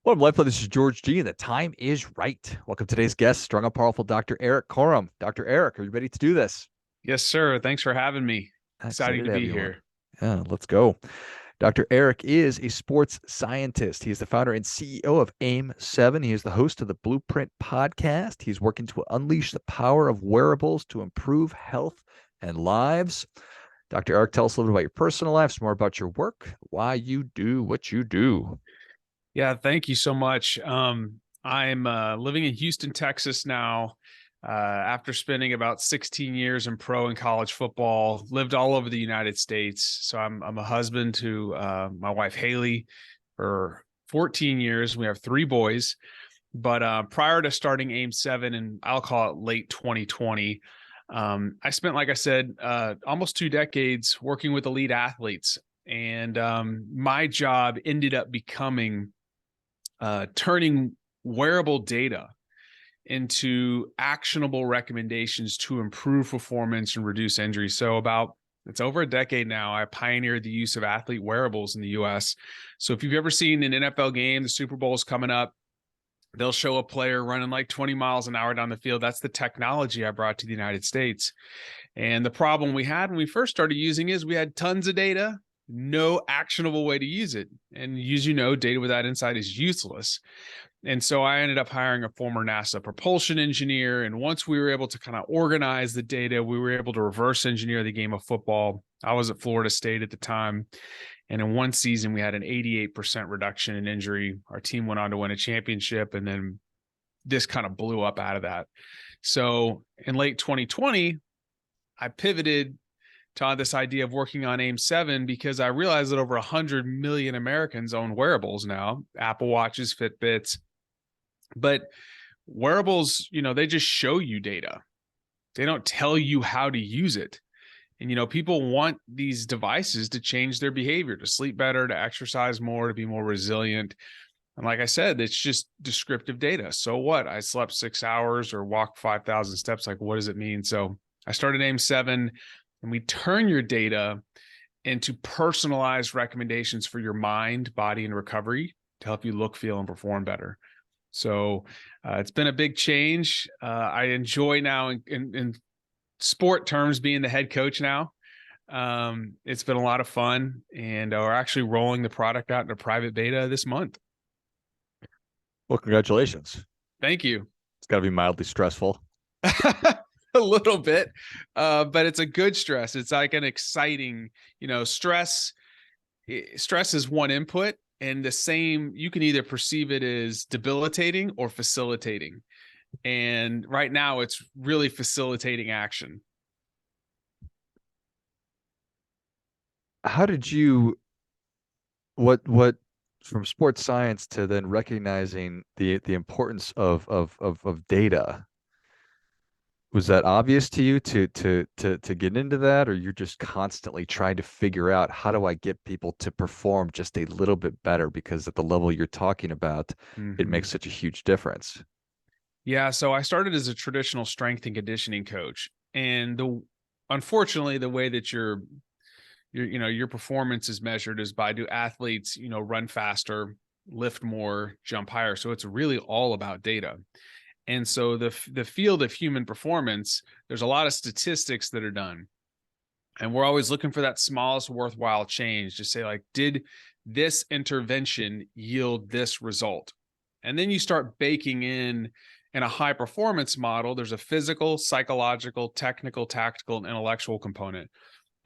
Welcome, LifeBlood. This is George G, and the time is right. Welcome to today's guest, strong and powerful Dr. Erik Korem. Dr. Erik, are you ready to do this? Yes, sir. Thanks for having me. Exciting Excited to to have be you on. here. Yeah, let's go. Dr. Erik is a sports scientist. He is the founder and CEO of Aim7. He is the host of the Blueprint podcast. He's working to unleash the power of wearables to improve health and lives. Dr. Erik, tell us a little bit about your personal life, some more about your work, why you do what you do. Yeah, thank you so much. I'm living in Houston, Texas now. After spending about 16 years in pro and college football, lived all over the United States. So I'm a husband to my wife Haley for 14 years. We have 3 boys. But prior to starting Aim7, and I'll call it late 2020, I spent, like I said, almost 2 decades working with elite athletes. And my job ended up becoming turning wearable data into actionable recommendations to improve performance and reduce injury. So it's over a decade now, I pioneered the use of athlete wearables in the US. So if you've ever seen an NFL game, the Super Bowl is coming up, they'll show a player running like 20 miles an hour down the field. That's the technology I brought to the United States. And the problem we had when we first started using is we had tons of data, no actionable way to use it. And as you know, data without insight is useless. And so I ended up hiring a former NASA propulsion engineer. And once we were able to kind of organize the data, we were able to reverse engineer the game of football. I was at Florida State at the time. And in one season, we had an 88% reduction in injury. Our team went on to win a championship. And then this kind of blew up out of that. So in late 2020, I pivoted to this idea of working on Aim7 because I realized that over 100 million Americans own wearables now, Apple Watches, Fitbits. But wearables, they just show you data. They don't tell you how to use it. And, people want these devices to change their behavior, to sleep better, to exercise more, to be more resilient. And like I said, it's just descriptive data. So what? I slept 6 hours or walked 5,000 steps. Like, what does it mean? So I started Aim7, and we turn your data into personalized recommendations for your mind, body, and recovery to help you look, feel, and perform better. So it's been a big change. I enjoy now in sport terms being the head coach now. It's been a lot of fun, and we're actually rolling the product out into private beta this month. Well, congratulations. Thank you. It's got to be mildly stressful. A little bit, but it's a good stress. It's like an exciting, stress. Stress is one input, and the same, you can either perceive it as debilitating or facilitating. And right now it's really facilitating action. How did you, what from sports science to then recognizing the importance of data? Was that obvious to you to get into that, or you're just constantly trying to figure out how do I get people to perform just a little bit better? Because at the level you're talking about, it makes such a huge difference. Yeah. So I started as a traditional strength and conditioning coach. And unfortunately, the way that your performance is measured is by, do athletes, run faster, lift more, jump higher. So it's really all about data. And so the field of human performance, there's a lot of statistics that are done. And we're always looking for that smallest worthwhile change to say, like, did this intervention yield this result? And then you start baking in a high performance model, there's a physical, psychological, technical, tactical, and intellectual component.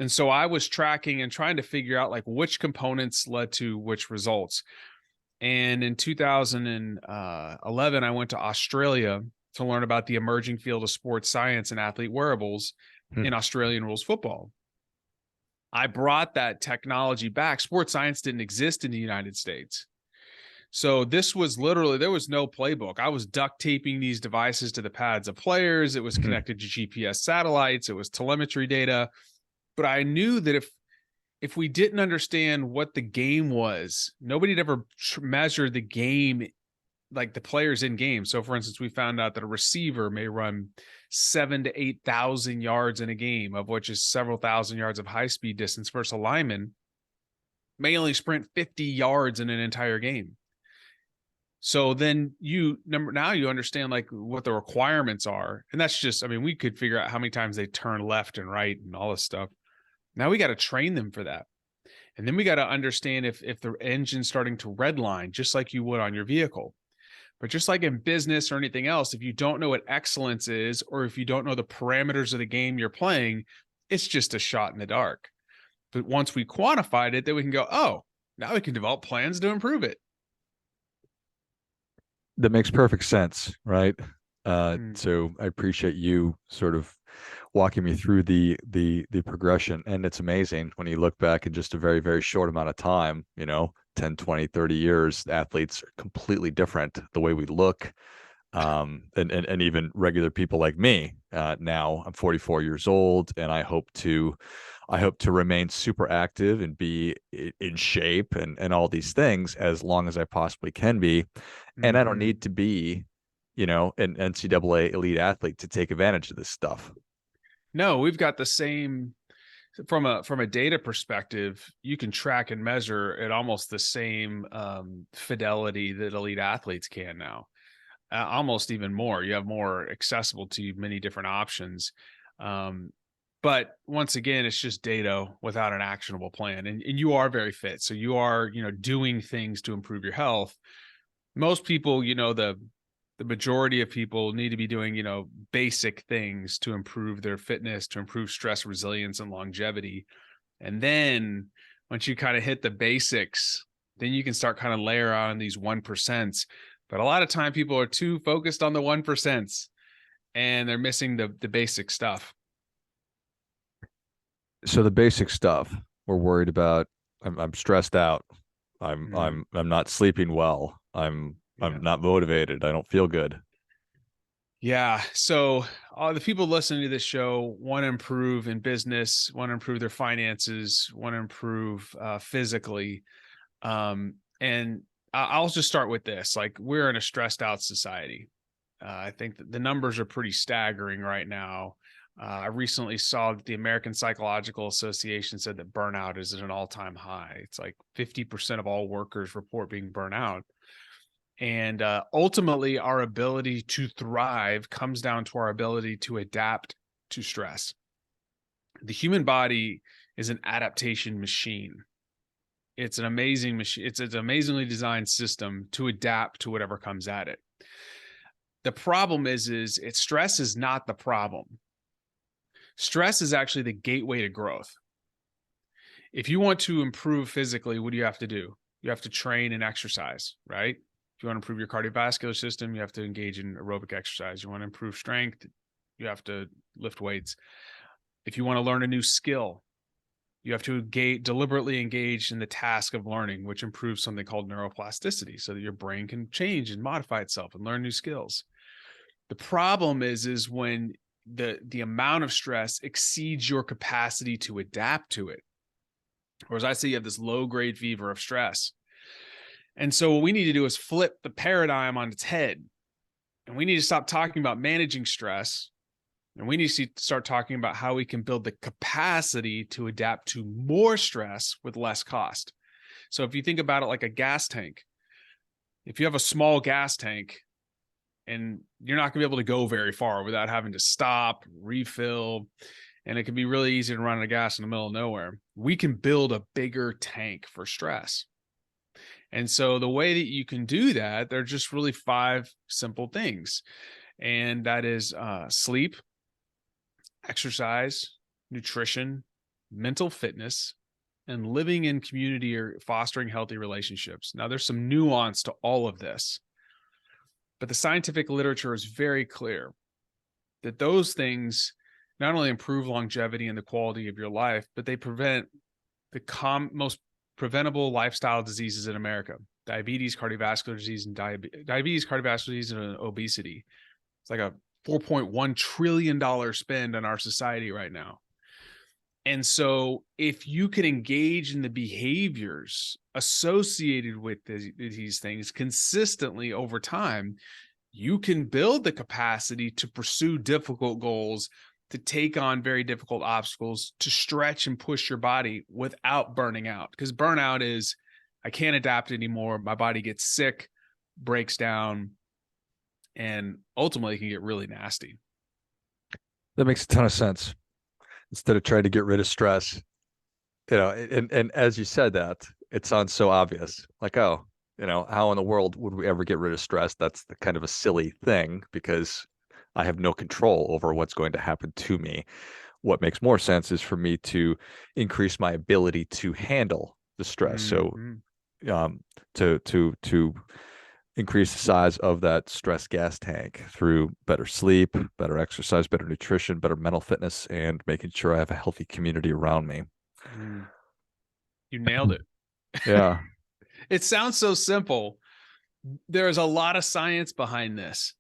And so I was tracking and trying to figure out like which components led to which results. And in 2011, I went to Australia to learn about the emerging field of sports science and athlete wearables in Australian rules football. I brought that technology back. Sports science didn't exist in the United States. So this was literally, there was no playbook. I was duct taping these devices to the pads of players. It was connected to GPS satellites. It was telemetry data. But I knew that if we didn't understand what the game was, nobody had ever measured the game, like the players in game. So for instance, we found out that a receiver may run 7,000 to 8,000 yards in a game, of which is several thousand yards of high speed distance, versus a lineman may only sprint 50 yards in an entire game. So then now you understand like what the requirements are. And that's just, I mean, we could figure out how many times they turn left and right and all this stuff. Now we got to train them for that. And then we got to understand if the engine's starting to redline, just like you would on your vehicle. But just like in business or anything else, if you don't know what excellence is, or if you don't know the parameters of the game you're playing, it's just a shot in the dark. But once we quantified it, then we can go, oh, now we can develop plans to improve it. That makes perfect sense, right? Mm. So I appreciate you sort of walking me through the progression. And it's amazing when you look back in just a very, very short amount of time, 10, 20, 30 years, athletes are completely different. The way we look, and even regular people like me. Now I'm 44 years old, and I hope to remain super active and be in shape and all these things as long as I possibly can be. And I don't Mm-hmm. need to be, an NCAA elite athlete to take advantage of this stuff. No, we've got the same from a data perspective. You can track and measure at almost the same fidelity that elite athletes can now. Almost even more. You have more accessible to you, many different options. Um, but once again, it's just data without an actionable plan. And you are very fit. So you are, doing things to improve your health. Most people, the majority of people need to be doing, basic things to improve their fitness, to improve stress resilience and longevity. And then once you kind of hit the basics, then you can start kind of layer on these 1%. But a lot of time people are too focused on the 1% and they're missing the basic stuff. So the basic stuff we're worried about. I'm stressed out. I'm Mm, I'm I'm not sleeping well. I'm yeah. not motivated. I don't feel good. Yeah. So the people listening to this show want to improve in business, want to improve their finances, want to improve physically. And I'll just start with this. Like, we're in a stressed out society. I think that the numbers are pretty staggering right now. I recently saw that the American Psychological Association said that burnout is at an all-time high. It's like 50% of all workers report being burnt out. And ultimately, our ability to thrive comes down to our ability to adapt to stress. The human body is an adaptation machine. It's an amazing machine. It's an amazingly designed system to adapt to whatever comes at it. The problem is stress is not the problem. Stress is actually the gateway to growth. If you want to improve physically, what do you have to do? You have to train and exercise, right? If you want to improve your cardiovascular system, you have to engage in aerobic exercise. You want to improve strength, you have to lift weights. If you want to learn a new skill, you have to deliberately engage in the task of learning, which improves something called neuroplasticity, so that your brain can change and modify itself and learn new skills. The problem is when the amount of stress exceeds your capacity to adapt to it. Or as I say, you have this low grade fever of stress. And so what we need to do is flip the paradigm on its head. And we need to stop talking about managing stress. And we need to start talking about how we can build the capacity to adapt to more stress with less cost. So if you think about it like a gas tank, if you have a small gas tank, and you're not going to be able to go very far without having to stop, refill, and it can be really easy to run out of gas in the middle of nowhere. We can build a bigger tank for stress. And so the way that you can do that, they're just really 5 simple things. And that is sleep, exercise, nutrition, mental fitness, and living in community or fostering healthy relationships. Now, there's some nuance to all of this, but the scientific literature is very clear that those things not only improve longevity and the quality of your life, but they prevent the most preventable lifestyle diseases in America: diabetes, cardiovascular disease, and diabetes, cardiovascular disease, and obesity. It's like a $4.1 trillion spend on our society right now. And so if you can engage in the behaviors associated with these things consistently over time, you can build the capacity to pursue difficult goals, to take on very difficult obstacles, to stretch and push your body without burning out. Because burnout is, I can't adapt anymore. My body gets sick. breaks down, and ultimately can get really nasty. That makes a ton of sense. Instead of trying to get rid of stress, and as you said that, it sounds so obvious. Like, oh, how in the world would we ever get rid of stress? That's the kind of a silly thing because I have no control over what's going to happen to me. What makes more sense is for me to increase my ability to handle the stress. So, Mm-hmm. um, to increase the size of that stress gas tank through better sleep, better exercise, better nutrition, better mental fitness, and making sure I have a healthy community around me. Mm. You nailed it. Yeah. It sounds so simple. There's a lot of science behind this.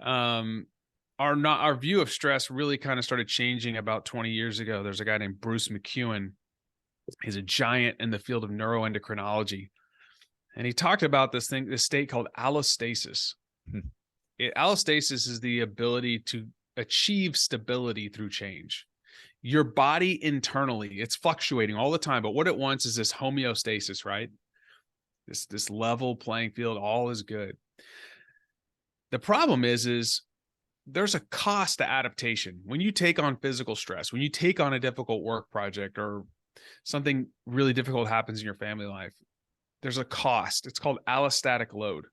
Um, our view of stress really kind of started changing about 20 years ago. There's a guy named Bruce McEwen. He's a giant in the field of neuroendocrinology. And he talked about this state called allostasis. Hmm. Allostasis is the ability to achieve stability through change. Your body internally, it's fluctuating all the time, but what it wants is this homeostasis, right? This level playing field, all is good. The problem is there's a cost to adaptation. When you take on physical stress, when you take on a difficult work project or something really difficult happens in your family life, there's a cost. It's called allostatic load.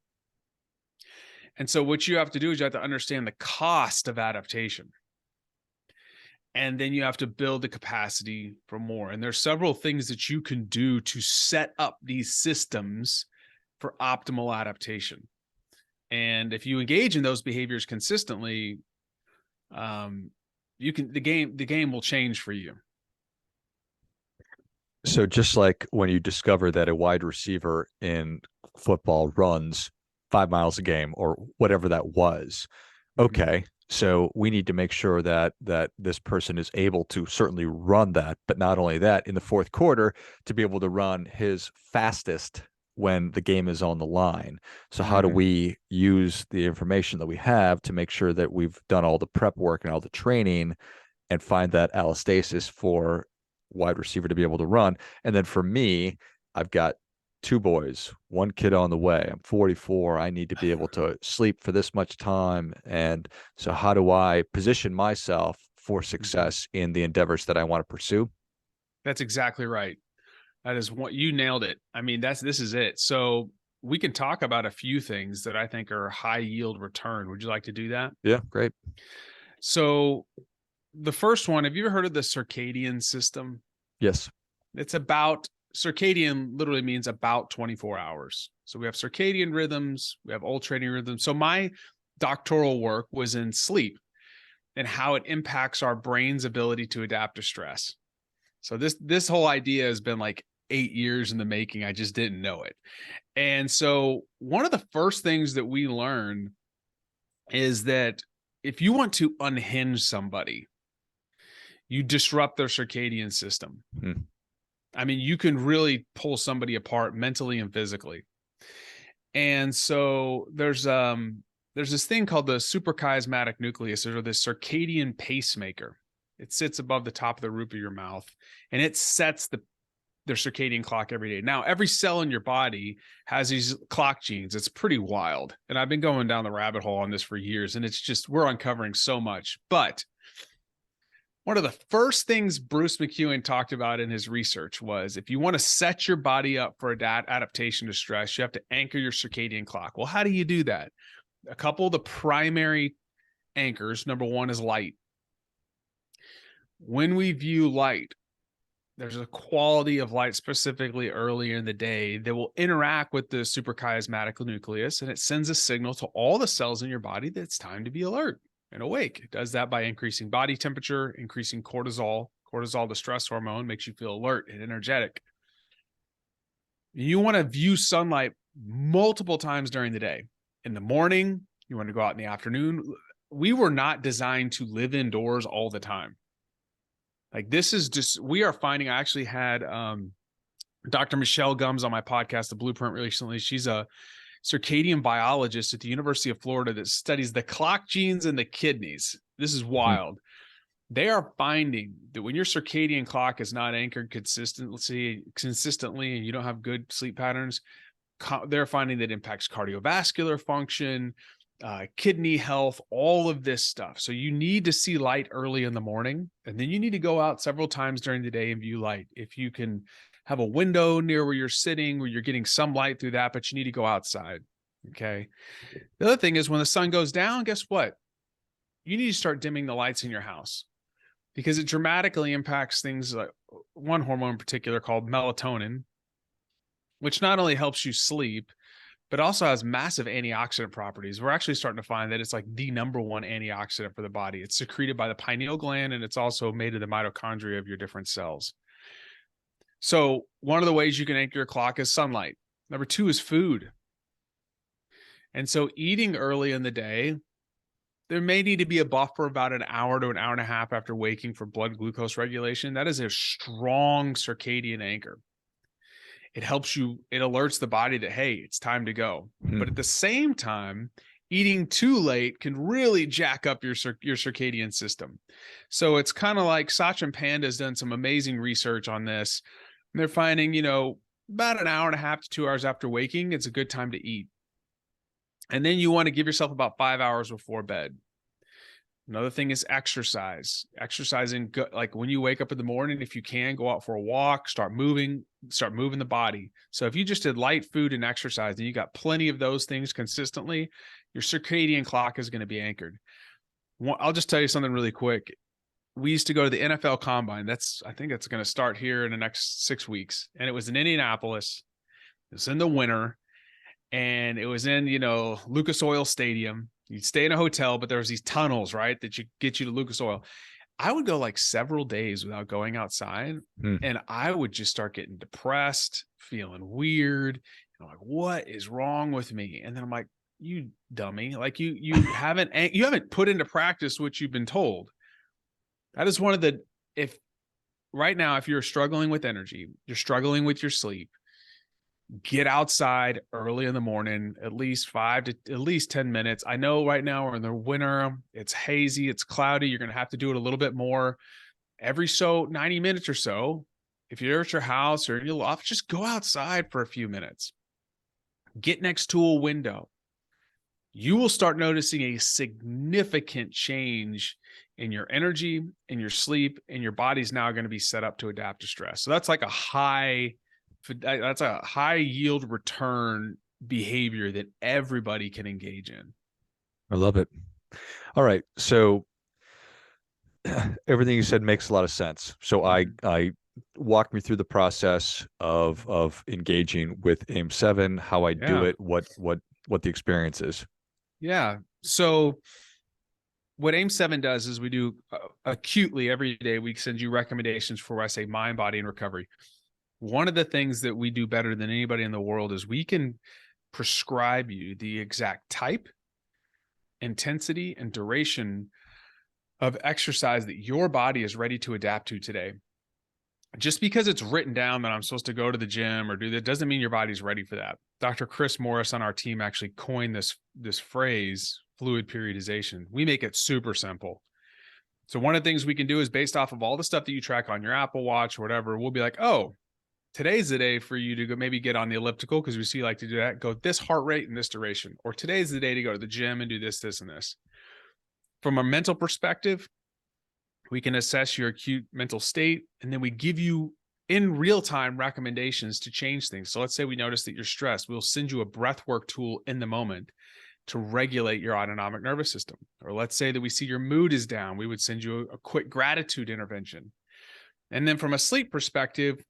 And so what you have to do is you have to understand the cost of adaptation. And then you have to build the capacity for more. And there's several things that you can do to set up these systems for optimal adaptation. And if you engage in those behaviors consistently, the game will change for you. So just like when you discover that a wide receiver in football runs 5 miles a game or whatever that was, Mm-hmm. okay, so we need to make sure that this person is able to certainly run that, but not only that, in the fourth quarter to be able to run his fastest when the game is on the line. So how do Mm-hmm. we use the information that we have to make sure that we've done all the prep work and all the training and find that allostasis for wide receiver to be able to run? And then for me, I've got two boys, one kid on the way. I'm 44. I need to be able to sleep for this much time. And so, how do I position myself for Mm-hmm. success in the endeavors that I want to pursue? That's exactly right. That is what you nailed it. I mean, this is it. So we can talk about a few things that I think are high yield return. Would you like to do that? Yeah, great. So the first one, have you ever heard of the circadian system? Yes. It's about circadian literally means about 24 hours. So we have circadian rhythms, we have ultradian rhythms. So my doctoral work was in sleep and how it impacts our brain's ability to adapt to stress. So this whole idea has been like 8 years in the making. I just didn't know it. And so one of the first things that we learned is that if you want to unhinge somebody, you disrupt their circadian system. Hmm. I mean, you can really pull somebody apart mentally and physically. And so there's this thing called the suprachiasmatic nucleus, or the circadian pacemaker. It sits above the top of the roof of your mouth, and it sets their circadian clock every day. Now, every cell in your body has these clock genes. It's pretty wild. And I've been going down the rabbit hole on this for years, and it's just, we're uncovering so much. But one of the first things Bruce McEwen talked about in his research was if you want to set your body up for adaptation to stress, you have to anchor your circadian clock. Well, how do you do that? A couple of the primary anchors. Number one is light. When we view light, there's a quality of light specifically earlier in the day that will interact with the suprachiasmatic nucleus, and it sends a signal to all the cells in your body that it's time to be alert and awake. It does that by increasing body temperature, increasing cortisol. Cortisol, the stress hormone, makes you feel alert and energetic. You want to view sunlight multiple times during the day. In the morning, you want to go out in the afternoon. We were not designed to live indoors all the time. Like, this is just, we are finding, I actually had Dr. Michelle Gums on my podcast, The Blueprint, recently. She's a circadian biologist at the University of Florida that studies the clock genes in the kidneys. This is Hmm. wild. They are finding that when your circadian clock is not anchored consistently and you don't have good sleep patterns, they're finding that impacts cardiovascular function, kidney health, all of this stuff. So you need to see light early in the morning, and then you need to go out several times during the day and view light. If you can have a window near where you're sitting, where you're getting some light through that, but you need to go outside. Okay. The other thing is when the sun goes down, guess what? You need to start dimming the lights in your house, because it dramatically impacts things like one hormone in particular called melatonin, which not only helps you sleep, but also has massive antioxidant properties. We're actually starting to find that it's like the number one antioxidant for the body. It's secreted by the pineal gland, and it's also made in the mitochondria of your different cells. So one of the ways you can anchor your clock is sunlight. Number two is food. And so eating early in the day, there may need to be a buffer about an hour to an hour and a half after waking for blood glucose regulation. That is a strong circadian anchor. It helps you, it alerts the body that, hey, it's time to go. But at the same time, eating too late can really jack up your circadian system. So it's kind of like Sachin Panda has done some amazing research on this. And they're finding, about an hour and a half to 2 hours after waking, it's a good time to eat. And then you want to give yourself about 5 hours before bed. Another thing is exercise. Exercising, like when you wake up in the morning, if you can, go out for a walk, start moving the body. So if you just did light food and exercise and you got plenty of those things consistently, your circadian clock is going to be anchored. I'll just tell you something really quick. We used to go to the NFL Combine. I think that's going to start here in the next 6 weeks. And it was in Indianapolis. It was in the winter. And it was in, Lucas Oil Stadium. You'd stay in a hotel, but there was these tunnels, right, that you get you to Lucas Oil. I would go like several days without going outside, and I would just start getting depressed, feeling weird. I'm like, what is wrong with me? And then I'm like, you dummy, like you haven't put into practice what you've been told. That is one of the, if right now, if you're struggling with energy, you're struggling with your sleep, get outside early in the morning, at least 10 minutes. I know right now we're in the winter, it's hazy, it's cloudy. You're going to have to do it a little bit more every 90 minutes or so. If you're at your house or in your loft, just go outside for a few minutes. Get next to a window. You will start noticing a significant change in your energy, in your sleep, and your body's now going to be set up to adapt to stress. So that's like a high yield return behavior that everybody can engage in. I love it. All right. So everything you said makes a lot of sense. So I walk me through the process of engaging with AIM7, how I do it, what the experience is. Yeah. So what AIM7 does is we do acutely every day. We send you recommendations for, I say, mind, body, and recovery. One of the things that we do better than anybody in the world is we can prescribe you the exact type, intensity, and duration of exercise that your body is ready to adapt to today. Just because it's written down that I'm supposed to go to the gym or do that doesn't mean your body's ready for that. Dr. Chris Morris on our team actually coined this phrase, fluid periodization. We make it super simple. So one of the things we can do is based off of all the stuff that you track on your Apple Watch or whatever, we'll be like, oh, today's the day for you to go maybe get on the elliptical, because we see you like to do that. Go this heart rate and this duration. Or today's the day to go to the gym and do this, this, and this. From a mental perspective, we can assess your acute mental state, and then we give you in real time recommendations to change things. So let's say we notice that you're stressed. We'll send you a breath work tool in the moment to regulate your autonomic nervous system. Or let's say that we see your mood is down. We would send you a quick gratitude intervention. And then from a sleep perspective,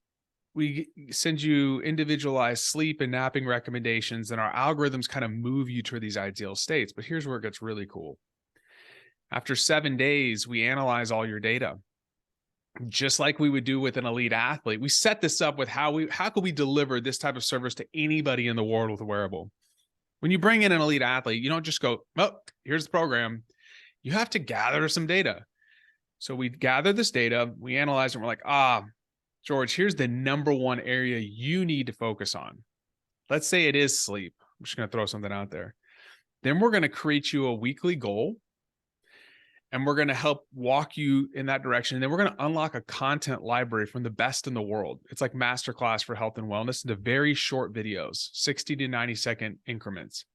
we send you individualized sleep and napping recommendations, and our algorithms kind of move you to these ideal states. But here's where it gets really cool. After 7 days, we analyze all your data, just like we would do with an elite athlete. We set this up with how could we deliver this type of service to anybody in the world with a wearable. When you bring in an elite athlete, you don't just go, oh, here's the program. You have to gather some data. So we gather this data, we analyze it, and we're like, George, here's the number one area you need to focus on. Let's say it is sleep. I'm just going to throw something out there. Then we're going to create you a weekly goal. and we're going to help walk you in that direction. And then we're going to unlock a content library from the best in the world. It's like masterclass for health and wellness into very short videos, 60 to 90-second increments.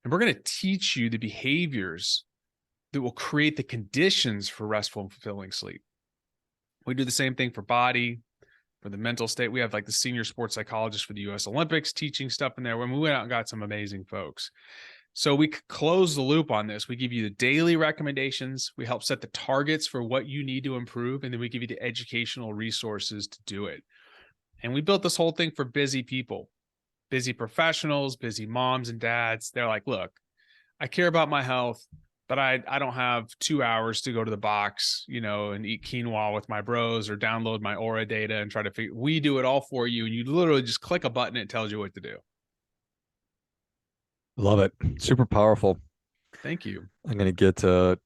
And we're going to teach you the behaviors that will create the conditions for restful and fulfilling sleep. We do the same thing for body, for the mental state. We have like the senior sports psychologist for the US Olympics teaching stuff in there. When we went out and got some amazing folks. So we close the loop on this. We give you the daily recommendations. We help set the targets for what you need to improve. And then we give you the educational resources to do it. And we built this whole thing for busy people, busy professionals, busy moms and dads. They're like, look, I care about my health, but I don't have 2 hours to go to the box, and eat quinoa with my bros or download my Aura data and try to figure. We do it all for you. And you literally just click a button. It tells you what to do. Love it. Super powerful. Thank you. I'm gonna get oh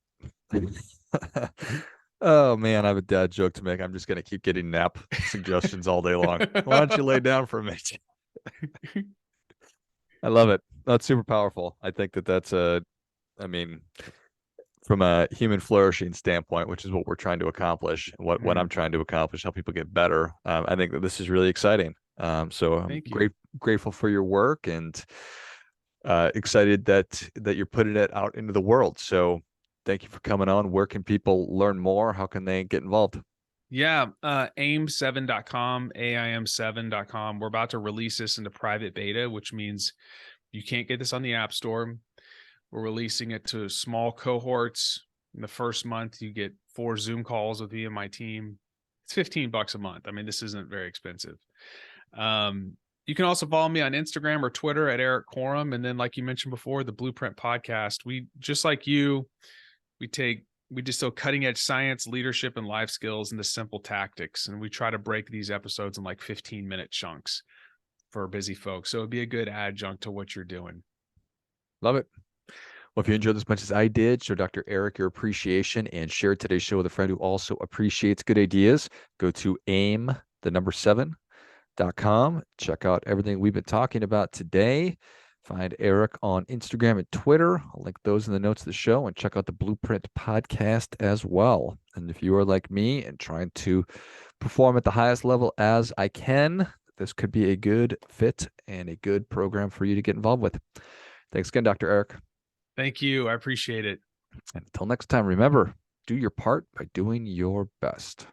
man, I have a dad joke to make. I'm just gonna keep getting nap suggestions all day long. Why don't you lay down for a minute? I love it. That's super powerful. I think that's I mean, from a human flourishing standpoint, which is what we're trying to accomplish, what I'm trying to accomplish, help people get better. I think that this is really exciting. So I'm grateful for your work and excited that you're putting it out into the world. So thank you for coming on. Where can people learn more? How can they get involved? Yeah, aim7.com, AIM7.com. We're about to release this into private beta, which means you can't get this on the App Store. We're releasing it to small cohorts. In the first month, you get 4 Zoom calls with me and my team. It's $15 a month. I mean, this isn't very expensive. You can also follow me on Instagram or Twitter at Erik Korem. And then, like you mentioned before, the Blueprint podcast. We, just like you, we distill cutting edge science, leadership, and life skills into simple tactics. And we try to break these episodes in like 15-minute chunks for busy folks. So it'd be a good adjunct to what you're doing. Love it. Well, if you enjoyed this as much as I did, show Dr. Erik your appreciation and share today's show with a friend who also appreciates good ideas. Go to aim7.com. Check out everything we've been talking about today. Find Erik on Instagram and Twitter. I'll link those in the notes of the show, and check out the Blueprint podcast as well. And if you are like me and trying to perform at the highest level as I can, this could be a good fit and a good program for you to get involved with. Thanks again, Dr. Erik. Thank you. I appreciate it. And until next time, remember, do your part by doing your best.